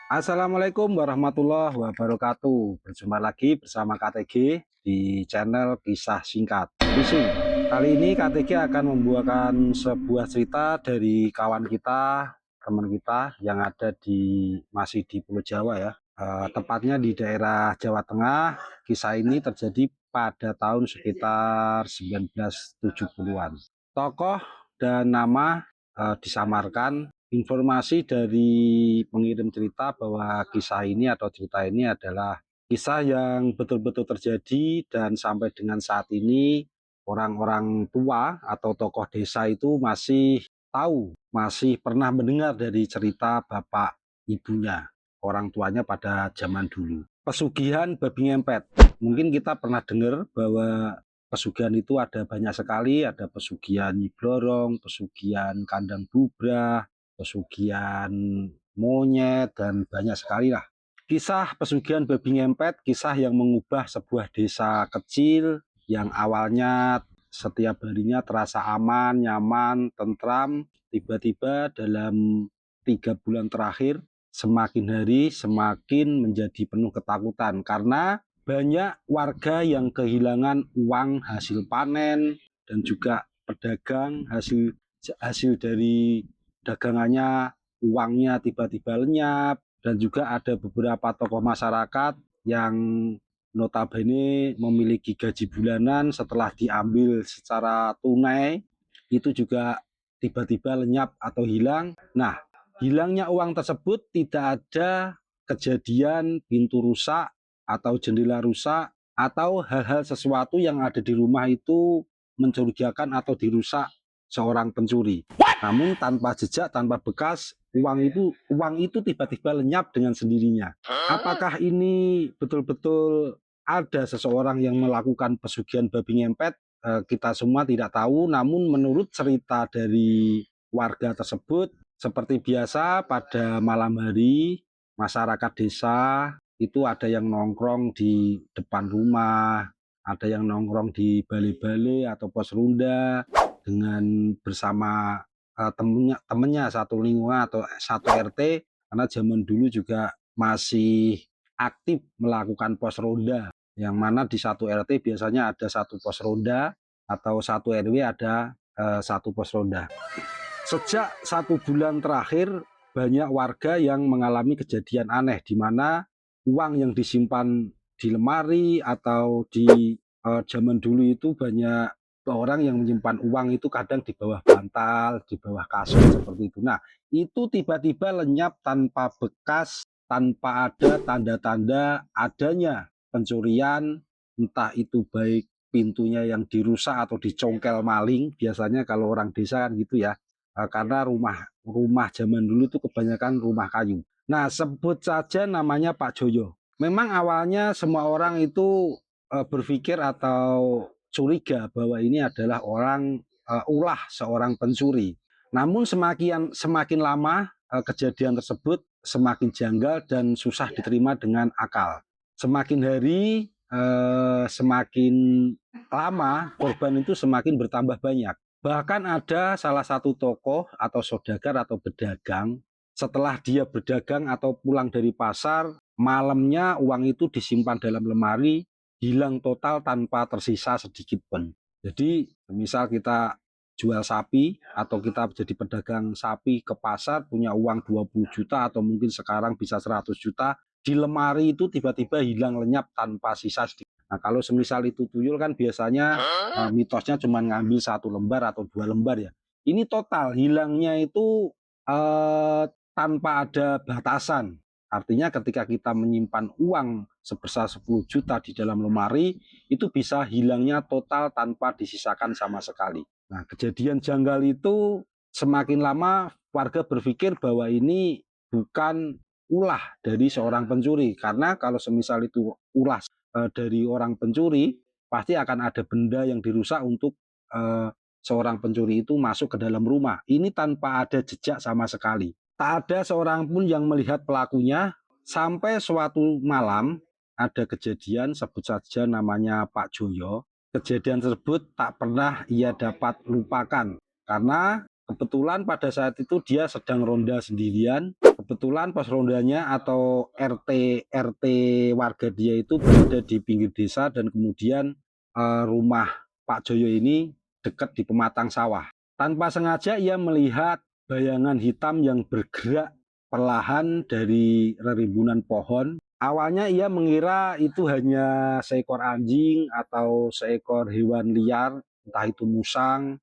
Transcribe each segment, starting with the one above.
Assalamualaikum warahmatullahi wabarakatuh. Berjumpa lagi bersama KTG di channel Kisah Singkat Fishing. Kali ini KTG akan membawakan sebuah cerita dari kawan kita, teman kita yang ada masih di Pulau Jawa ya. Tepatnya di daerah Jawa Tengah. Kisah ini terjadi pada tahun sekitar 1970-an. Tokoh dan nama disamarkan. Informasi dari pengirim cerita bahwa kisah ini atau cerita ini adalah kisah yang betul-betul terjadi dan sampai dengan saat ini orang-orang tua atau tokoh desa itu masih tahu, masih pernah mendengar dari cerita bapak ibunya, orang tuanya pada zaman dulu. Pesugihan babi ngepet. Mungkin kita pernah dengar bahwa pesugihan itu ada banyak sekali, ada pesugihan Nyi Blorong, pesugihan kandang bubrah, pesugihan monyet, dan banyak sekali lah. Kisah pesugihan babi ngepet, kisah yang mengubah sebuah desa kecil yang awalnya setiap harinya terasa aman, nyaman, tentram, tiba-tiba dalam 3 bulan terakhir semakin hari semakin menjadi penuh ketakutan karena banyak warga yang kehilangan uang hasil panen dan juga pedagang hasil dari dagangannya, uangnya tiba-tiba lenyap, dan juga ada beberapa tokoh masyarakat yang notabene memiliki gaji bulanan setelah diambil secara tunai itu juga tiba-tiba lenyap atau hilang. Nah, hilangnya uang tersebut tidak ada kejadian pintu rusak atau jendela rusak atau hal-hal sesuatu yang ada di rumah itu mencurigakan atau dirusak seorang pencuri. Namun tanpa jejak, tanpa bekas, uang itu tiba-tiba lenyap dengan sendirinya. Apakah ini betul-betul ada seseorang yang melakukan pesugihan babi ngepet? Kita semua tidak tahu, namun menurut cerita dari warga tersebut, seperti biasa pada malam hari, masyarakat desa itu ada yang nongkrong di depan rumah, ada yang nongkrong di balai-balai atau pos ronda dengan bersama temennya satu lingkungan atau satu RT, karena zaman dulu juga masih aktif melakukan pos ronda, yang mana di satu RT biasanya ada satu pos ronda atau satu RW ada satu pos ronda. Sejak 1 bulan terakhir banyak warga yang mengalami kejadian aneh di mana uang yang disimpan di lemari atau di zaman dulu itu banyak orang yang menyimpan uang itu kadang di bawah bantal, di bawah kasur seperti itu. Nah, itu tiba-tiba lenyap tanpa bekas, tanpa ada tanda-tanda adanya pencurian, entah itu baik pintunya yang dirusak atau dicongkel maling, biasanya kalau orang desa kan gitu ya. Karena rumah zaman dulu itu kebanyakan rumah kayu. Nah, sebut saja namanya Pak Joyo. Memang awalnya semua orang itu berpikir atau curiga bahwa ini adalah ulah seorang pencuri. Namun semakin lama kejadian tersebut semakin janggal dan susah diterima dengan akal. Semakin hari semakin lama korban itu semakin bertambah banyak. Bahkan ada salah satu tokoh atau saudagar atau pedagang, setelah dia berdagang atau pulang dari pasar, malamnya uang itu disimpan dalam lemari, hilang total tanpa tersisa sedikit pun. Jadi misal kita jual sapi atau kita jadi pedagang sapi ke pasar, punya uang 20 juta atau mungkin sekarang bisa 100 juta, di lemari itu tiba-tiba hilang lenyap tanpa sisa sedikit. Nah, kalau semisal itu tuyul kan biasanya mitosnya cuma ngambil 1 lembar atau 2 lembar ya. Ini total hilangnya itu tanpa ada batasan. Artinya ketika kita menyimpan uang sebesar 10 juta di dalam lemari, itu bisa hilangnya total tanpa disisakan sama sekali. Nah, kejadian janggal itu semakin lama warga berpikir bahwa ini bukan ulah dari seorang pencuri. Karena kalau semisal itu ulah dari orang pencuri, pasti akan ada benda yang dirusak untuk seorang pencuri itu masuk ke dalam rumah. Ini tanpa ada jejak sama sekali. Tak ada seorang pun yang melihat pelakunya sampai suatu malam ada kejadian, sebut saja namanya Pak Joyo. Kejadian tersebut tak pernah ia dapat lupakan karena kebetulan pada saat itu dia sedang ronda sendirian. Kebetulan pos rondanya atau RT warga dia itu berada di pinggir desa dan kemudian rumah Pak Joyo ini dekat di pematang sawah. Tanpa sengaja ia melihat bayangan hitam yang bergerak perlahan dari rerimbunan pohon. Awalnya ia mengira itu hanya seekor anjing atau seekor hewan liar, entah itu musang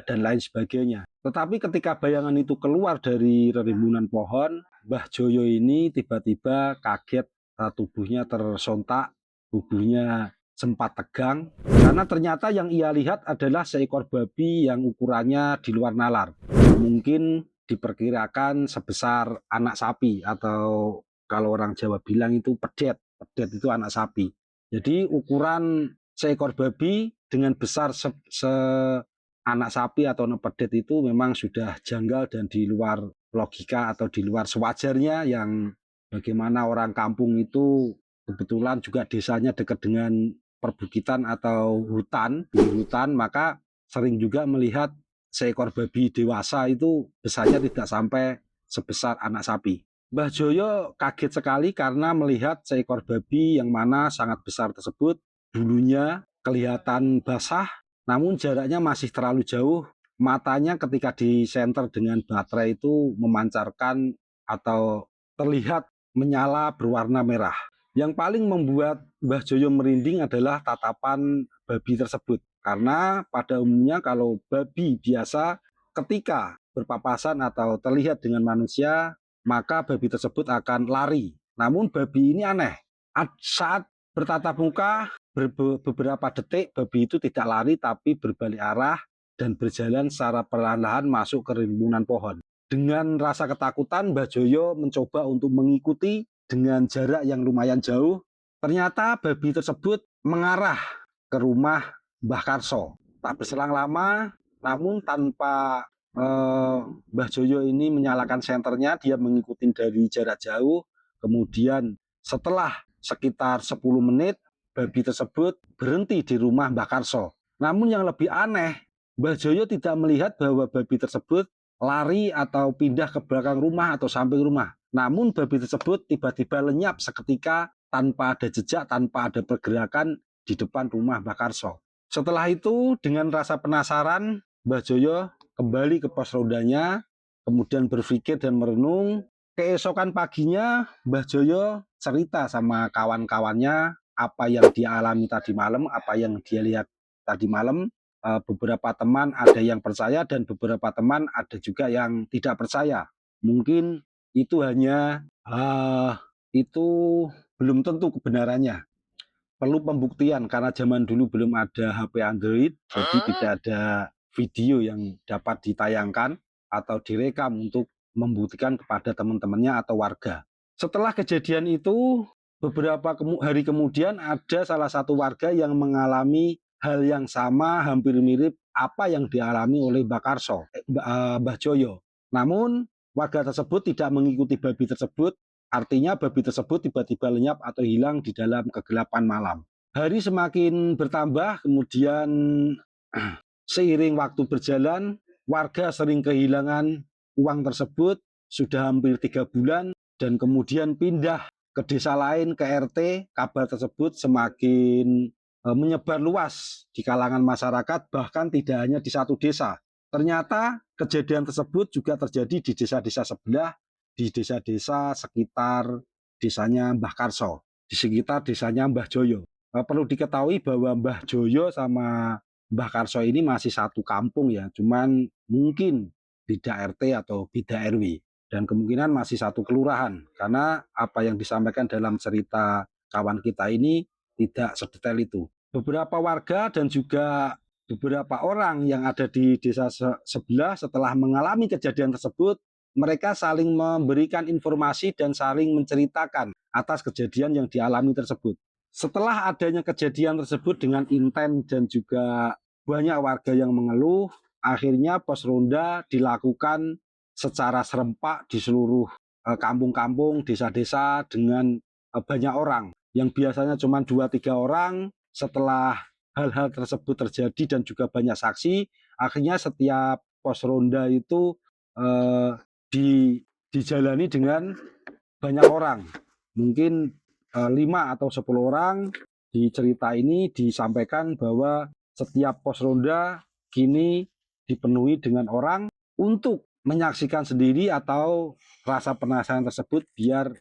dan lain sebagainya. Tetapi ketika bayangan itu keluar dari rerimbunan pohon, Mbah Joyo ini tiba-tiba kaget, tubuhnya tersontak, tubuhnya sempat tegang, karena ternyata yang ia lihat adalah seekor babi yang ukurannya di luar nalar. Mungkin diperkirakan sebesar anak sapi atau kalau orang Jawa bilang itu pedet. Pedet itu anak sapi. Jadi ukuran seekor babi dengan besar anak sapi atau anak pedet itu memang sudah janggal dan di luar logika atau di luar sewajarnya, yang bagaimana orang kampung itu kebetulan juga desanya dekat dengan perbukitan atau hutan, pinggir hutan, maka sering juga melihat seekor babi dewasa itu besarnya tidak sampai sebesar anak sapi. Mbah Joyo kaget sekali karena melihat seekor babi yang mana sangat besar tersebut, bulunya kelihatan basah, namun jaraknya masih terlalu jauh. Matanya ketika disenter dengan baterai itu memancarkan atau terlihat menyala berwarna merah. Yang paling membuat Mbah Joyo merinding adalah tatapan babi tersebut. Karena pada umumnya kalau babi biasa ketika berpapasan atau terlihat dengan manusia, maka babi tersebut akan lari. Namun babi ini aneh. Saat bertatap muka, beberapa detik babi itu tidak lari tapi berbalik arah dan berjalan secara perlahan-lahan masuk ke rimbunan pohon. Dengan rasa ketakutan, Mbah Joyo mencoba untuk mengikuti dengan jarak yang lumayan jauh. Ternyata babi tersebut mengarah ke rumah Mbah Karso. Tak berselang lama, namun tanpa Mbah Joyo ini menyalakan senternya, dia mengikuti dari jarak jauh. Kemudian setelah sekitar 10 menit, babi tersebut berhenti di rumah Mbah Karso. Namun yang lebih aneh, Mbah Joyo tidak melihat bahwa babi tersebut lari atau pindah ke belakang rumah atau samping rumah. Namun babi tersebut tiba-tiba lenyap seketika tanpa ada jejak, tanpa ada pergerakan di depan rumah Mbah Karso. Setelah itu dengan rasa penasaran, Mbah Joyo kembali ke pos rondanya, kemudian berpikir dan merenung. Keesokan paginya Mbah Joyo cerita sama kawan-kawannya apa yang dia alami tadi malam, apa yang dia lihat tadi malam. Beberapa teman ada yang percaya dan beberapa teman ada juga yang tidak percaya. Mungkin itu hanya itu belum tentu kebenarannya. Perlu pembuktian karena zaman dulu belum ada HP Android, jadi tidak ada video yang dapat ditayangkan atau direkam untuk membuktikan kepada teman-temannya atau warga. Setelah kejadian itu, beberapa hari kemudian ada salah satu warga yang mengalami hal yang sama, hampir mirip apa yang dialami oleh Mbah Karso, Mbah Joyo. Namun warga tersebut tidak mengikuti babi tersebut, artinya babi tersebut tiba-tiba lenyap atau hilang di dalam kegelapan malam. Hari semakin bertambah, kemudian seiring waktu berjalan, warga sering kehilangan uang tersebut, sudah hampir 3 bulan, dan kemudian pindah ke desa lain, ke RT. Kabar tersebut semakin menyebar luas di kalangan masyarakat, bahkan tidak hanya di satu desa. Ternyata kejadian tersebut juga terjadi di desa-desa sebelah, di desa-desa sekitar desanya Mbah Karso, di sekitar desanya Mbah Joyo. Perlu diketahui bahwa Mbah Joyo sama Mbah Karso ini masih satu kampung ya, cuman mungkin beda RT atau beda RW, dan kemungkinan masih satu kelurahan, karena apa yang disampaikan dalam cerita kawan kita ini tidak sedetail itu. Beberapa warga dan juga beberapa orang yang ada di desa sebelah setelah mengalami kejadian tersebut, mereka saling memberikan informasi dan saling menceritakan atas kejadian yang dialami tersebut. Setelah adanya kejadian tersebut dengan inten dan juga banyak warga yang mengeluh, akhirnya pos ronda dilakukan secara serempak di seluruh kampung-kampung, desa-desa dengan banyak orang. Yang biasanya cuma 2-3 orang, setelah hal-hal tersebut terjadi dan juga banyak saksi, akhirnya setiap pos ronda itu dijalani dengan banyak orang. Mungkin 5 atau 10 orang. Di cerita ini disampaikan bahwa setiap pos ronda kini dipenuhi dengan orang untuk menyaksikan sendiri atau rasa penasaran tersebut biar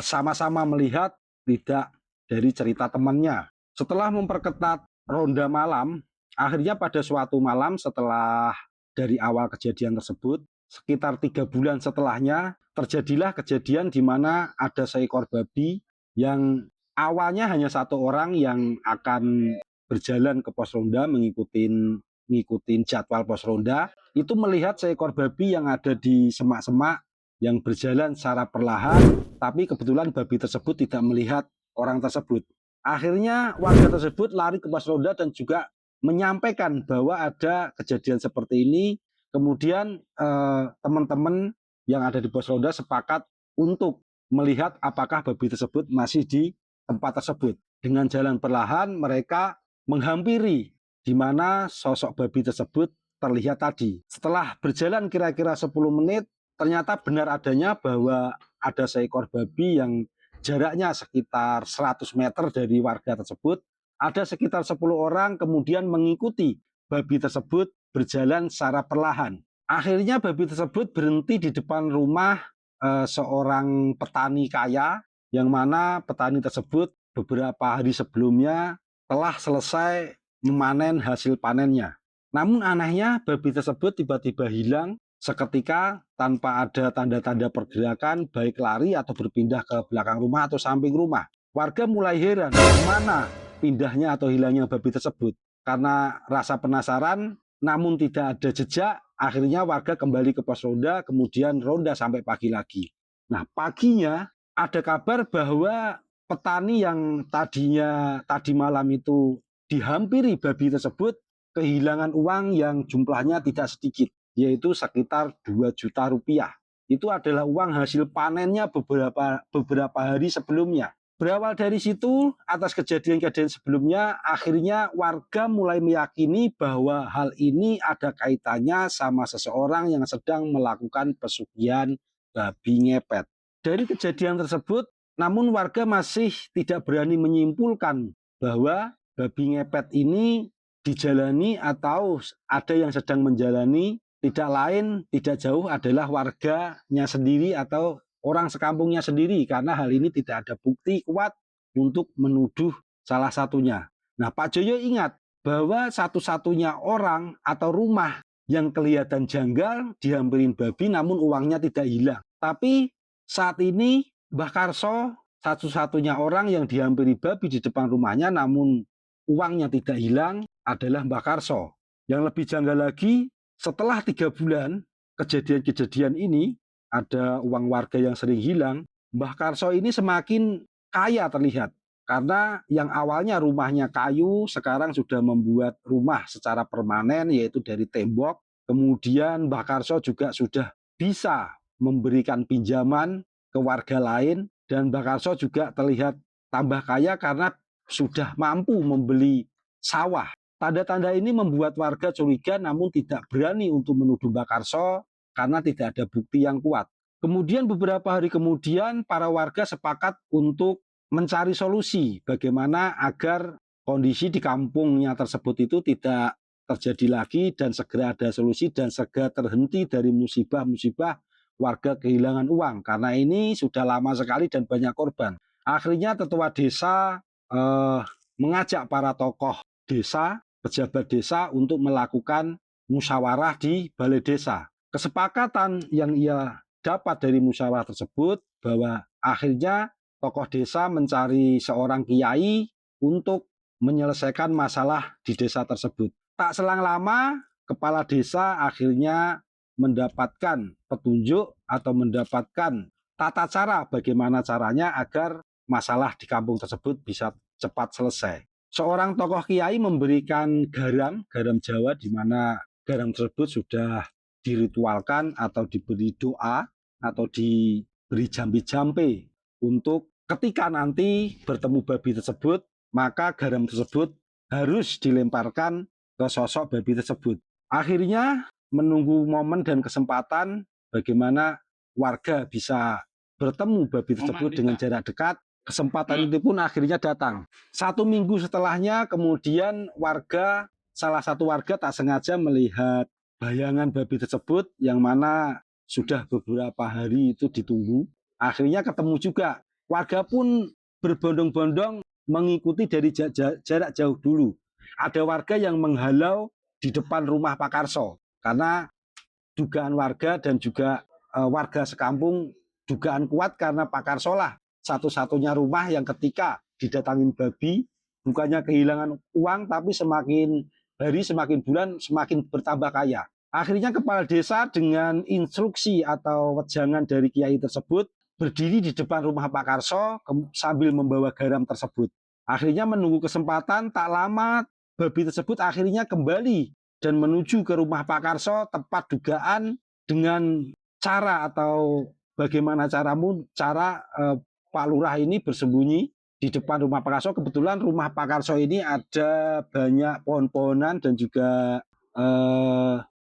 sama-sama melihat, tidak dari cerita temannya. Setelah memperketat ronda malam, akhirnya pada suatu malam setelah dari awal kejadian tersebut, sekitar 3 bulan setelahnya, terjadilah kejadian di mana ada seekor babi yang awalnya hanya satu orang yang akan berjalan ke pos ronda ngikutin jadwal pos ronda, itu melihat seekor babi yang ada di semak-semak yang berjalan secara perlahan, tapi kebetulan babi tersebut tidak melihat orang tersebut. Akhirnya warga tersebut lari ke pos ronda dan juga menyampaikan bahwa ada kejadian seperti ini. Kemudian teman-teman yang ada di pos ronda sepakat untuk melihat apakah babi tersebut masih di tempat tersebut. Dengan jalan perlahan mereka menghampiri di mana sosok babi tersebut terlihat tadi. Setelah berjalan kira-kira 10 menit, ternyata benar adanya bahwa ada seekor babi yang jaraknya sekitar 100 meter dari warga tersebut. Ada sekitar 10 orang kemudian mengikuti babi tersebut berjalan secara perlahan. Akhirnya babi tersebut berhenti di depan rumah seorang petani kaya, yang mana petani tersebut beberapa hari sebelumnya telah selesai memanen hasil panennya. Namun anehnya babi tersebut tiba-tiba hilang seketika tanpa ada tanda-tanda pergerakan, baik lari atau berpindah ke belakang rumah atau samping rumah. Warga mulai heran kemana pindahnya atau hilangnya babi tersebut. Karena rasa penasaran namun tidak ada jejak, akhirnya warga kembali ke pos ronda, kemudian ronda sampai pagi lagi. Nah, paginya ada kabar bahwa petani yang tadi malam itu dihampiri babi tersebut kehilangan uang yang jumlahnya tidak sedikit, yaitu sekitar 2 juta rupiah. Itu adalah uang hasil panennya beberapa hari sebelumnya. Berawal dari situ, atas kejadian-kejadian sebelumnya, akhirnya warga mulai meyakini bahwa hal ini ada kaitannya sama seseorang yang sedang melakukan pesugihan babi ngepet. Dari kejadian tersebut, namun warga masih tidak berani menyimpulkan bahwa babi ngepet ini dijalani atau ada yang sedang menjalani, tidak lain, tidak jauh adalah warganya sendiri atau orang sekampungnya sendiri, karena hal ini tidak ada bukti kuat untuk menuduh salah satunya. Nah, Pak Joyo ingat bahwa satu-satunya orang atau rumah yang kelihatan janggal dihampirin babi namun uangnya tidak hilang. Tapi saat ini Mbah Karso satu-satunya orang yang dihampiri babi di depan rumahnya namun uangnya tidak hilang adalah Mbah Karso. Yang lebih janggal lagi, setelah 3 bulan kejadian-kejadian ini, ada uang warga yang sering hilang, Mbah Karso ini semakin kaya terlihat. Karena yang awalnya rumahnya kayu, sekarang sudah membuat rumah secara permanen, yaitu dari tembok. Kemudian Mbah Karso juga sudah bisa memberikan pinjaman ke warga lain, dan Mbah Karso juga terlihat tambah kaya karena sudah mampu membeli sawah. Tanda-tanda ini membuat warga curiga namun tidak berani untuk menuduh Mbah Karso karena tidak ada bukti yang kuat. Kemudian beberapa hari kemudian para warga sepakat untuk mencari solusi bagaimana agar kondisi di kampungnya tersebut itu tidak terjadi lagi dan segera ada solusi dan segera terhenti dari musibah-musibah warga kehilangan uang, karena ini sudah lama sekali dan banyak korban. Akhirnya tetua desa mengajak para tokoh desa, pejabat desa untuk melakukan musyawarah di balai desa. Kesepakatan yang ia dapat dari musyawarah tersebut bahwa akhirnya tokoh desa mencari seorang kiai untuk menyelesaikan masalah di desa tersebut. Tak selang lama, kepala desa akhirnya mendapatkan petunjuk atau mendapatkan tata cara bagaimana caranya agar masalah di kampung tersebut bisa cepat selesai. Seorang tokoh kiai memberikan garam Jawa, di mana garam tersebut sudah diritualkan atau diberi doa atau diberi jampi-jampi untuk ketika nanti bertemu babi tersebut, maka garam tersebut harus dilemparkan ke sosok babi tersebut. Akhirnya menunggu momen dan kesempatan bagaimana warga bisa bertemu babi tersebut dengan jarak dekat. Kesempatan itu pun akhirnya datang. 1 minggu setelahnya kemudian salah satu warga tak sengaja melihat bayangan babi tersebut yang mana sudah beberapa hari itu ditunggu. Akhirnya ketemu juga. Warga pun berbondong-bondong mengikuti dari jarak jauh dulu. Ada warga yang menghalau di depan rumah Pak Karso karena dugaan warga dan juga warga sekampung dugaan kuat karena Pak Karso lah satu-satunya rumah yang ketika didatangin babi bukannya kehilangan uang tapi semakin hari semakin bulan semakin bertambah kaya. Akhirnya kepala desa dengan instruksi atau wejangan dari kiai tersebut berdiri di depan rumah Pak Karso sambil membawa garam tersebut. Akhirnya menunggu kesempatan tak lama babi tersebut akhirnya kembali dan menuju ke rumah Pak Karso tepat dugaan dengan cara atau bagaimana cara Pak Lurah ini bersembunyi di depan rumah Pak Karso. Kebetulan rumah Pak Karso ini ada banyak pohon-pohonan dan juga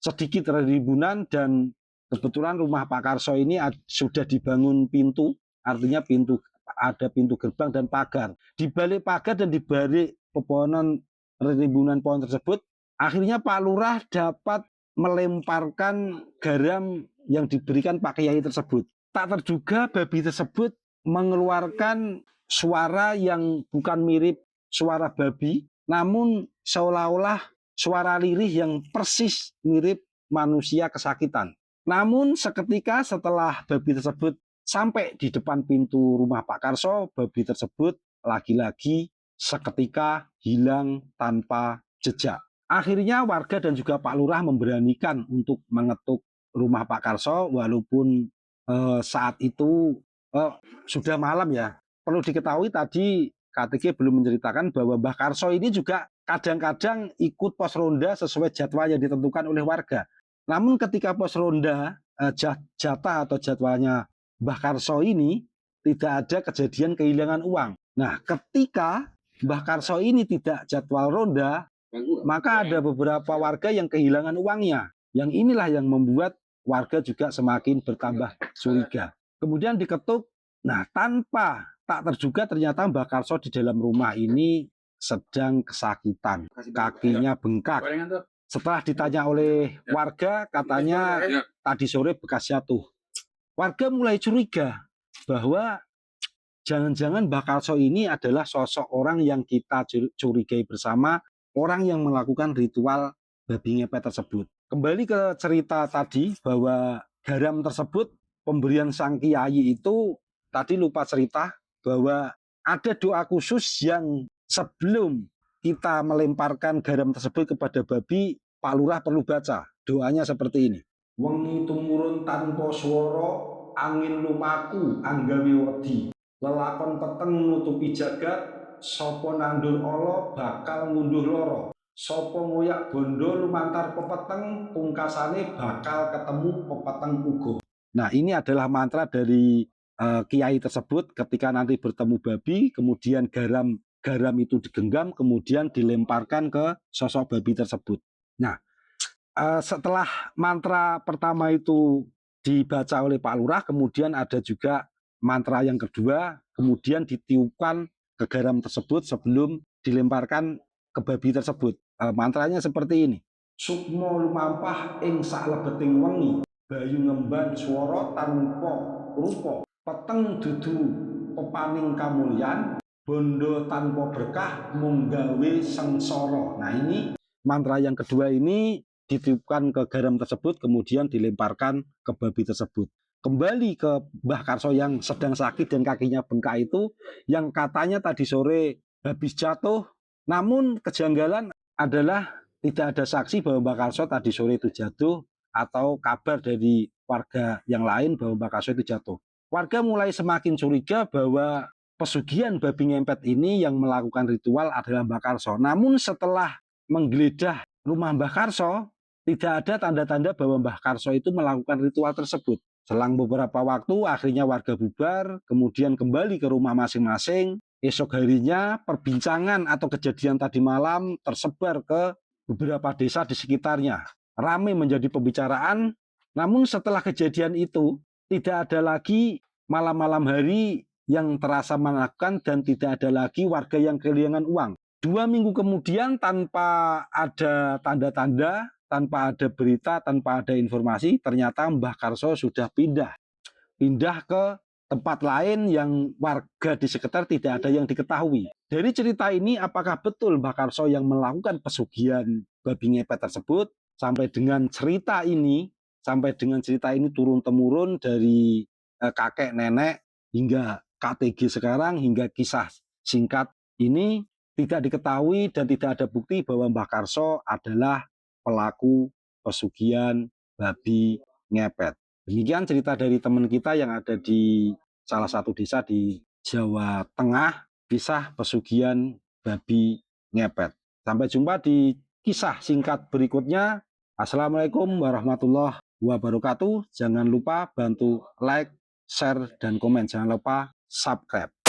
sedikit rimbunan dan kebetulan rumah Pak Karso ini sudah dibangun pintu, artinya ada pintu gerbang dan pagar. Di balik pagar dan di balik pepohonan rimbunan pohon tersebut, akhirnya Pak Lurah dapat melemparkan garam yang diberikan Pak Kiai tersebut. Tak terduga babi tersebut mengeluarkan suara yang bukan mirip suara babi, namun seolah-olah suara lirih yang persis mirip manusia kesakitan. Namun seketika setelah babi tersebut sampai di depan pintu rumah Pak Karso, babi tersebut lagi-lagi seketika hilang tanpa jejak. Akhirnya warga dan juga Pak Lurah memberanikan untuk mengetuk rumah Pak Karso walaupun saat itu sudah malam ya. Perlu diketahui tadi KTG belum menceritakan bahwa Mbah Karso ini juga kadang-kadang ikut pos ronda sesuai jadwal yang ditentukan oleh warga. Namun ketika pos ronda jatah atau jadwalnya Mbah Karso ini tidak ada kejadian kehilangan uang. Nah, ketika Mbah Karso ini tidak jadwal ronda, maka ada beberapa warga yang kehilangan uangnya. Yang inilah yang membuat warga juga semakin bertambah curiga. Kemudian diketuk, nah tak terduga ternyata Mbah Karso di dalam rumah ini sedang kesakitan, kakinya bengkak. Setelah ditanya oleh warga, katanya tadi sore bekas jatuh. Warga mulai curiga bahwa jangan-jangan Mbah Karso ini adalah sosok orang yang kita curigai bersama, orang yang melakukan ritual babi ngepet tersebut. Kembali ke cerita tadi bahwa garam tersebut, pemberian sang kiai itu tadi lupa cerita bahwa ada doa khusus yang sebelum kita melemparkan garam tersebut kepada babi, Pak Lurah perlu baca. Doanya seperti ini. Wengi tumurun tanpa swara, angin lumaku anggawe wedi. Lelakon peteng nutupi jagat, sapa nandur ala bakal ngunduh loro. Sapa ngoyak bondo lumantar pepeteng, pungkasane bakal ketemu pepeteng uga. Nah, ini adalah mantra dari kiai tersebut ketika nanti bertemu babi, kemudian garam itu digenggam, kemudian dilemparkan ke sosok babi tersebut. Nah, setelah mantra pertama itu dibaca oleh Pak Lurah, kemudian ada juga mantra yang kedua, kemudian ditiupkan ke garam tersebut sebelum dilemparkan ke babi tersebut. Mantranya seperti ini. Sukmo lumampah ing saklebeting wengi, bayu ngemban swara tanpa rupa, peteng dudu pepaning kamulyan, bondo tanpa berkah munggawe sengsara. Nah, ini mantra yang kedua ini ditiupkan ke garam tersebut kemudian dilemparkan ke babi tersebut. Kembali ke Mbah Karso yang sedang sakit dan kakinya bengkak itu, yang katanya tadi sore habis jatuh, namun kejanggalan adalah tidak ada saksi bahwa Mbah Karso tadi sore itu jatuh atau kabar dari warga yang lain bahwa Mbah Karso itu jatuh. Warga mulai semakin curiga bahwa pesugihan babi ngepet ini yang melakukan ritual adalah Mbah Karso. Namun setelah menggeledah rumah Mbah Karso, tidak ada tanda-tanda bahwa Mbah Karso itu melakukan ritual tersebut. Selang beberapa waktu, akhirnya warga bubar, kemudian kembali ke rumah masing-masing. Esok harinya, perbincangan atau kejadian tadi malam tersebar ke beberapa desa di sekitarnya. Ramai menjadi pembicaraan, namun setelah kejadian itu, tidak ada lagi malam-malam hari yang terasa menakutkan dan tidak ada lagi warga yang kehilangan uang. 2 minggu kemudian tanpa ada tanda-tanda, tanpa ada berita, tanpa ada informasi, ternyata Mbah Karso sudah pindah ke tempat lain yang warga di sekitar tidak ada yang diketahui. Dari cerita ini, apakah betul Mbah Karso yang melakukan pesugihan babi ngepet tersebut? Sampai dengan cerita ini turun-temurun dari kakek nenek hingga KTG sekarang, hingga kisah singkat ini tidak diketahui dan tidak ada bukti bahwa Mbah Karso adalah pelaku pesugihan babi ngepet. Demikian cerita dari teman kita yang ada di salah satu desa di Jawa Tengah, kisah pesugihan babi ngepet. Sampai jumpa di kisah singkat berikutnya. Assalamualaikum warahmatullahi wabarakatuh. Jangan lupa bantu like, share, dan komen. Jangan lupa subscribe.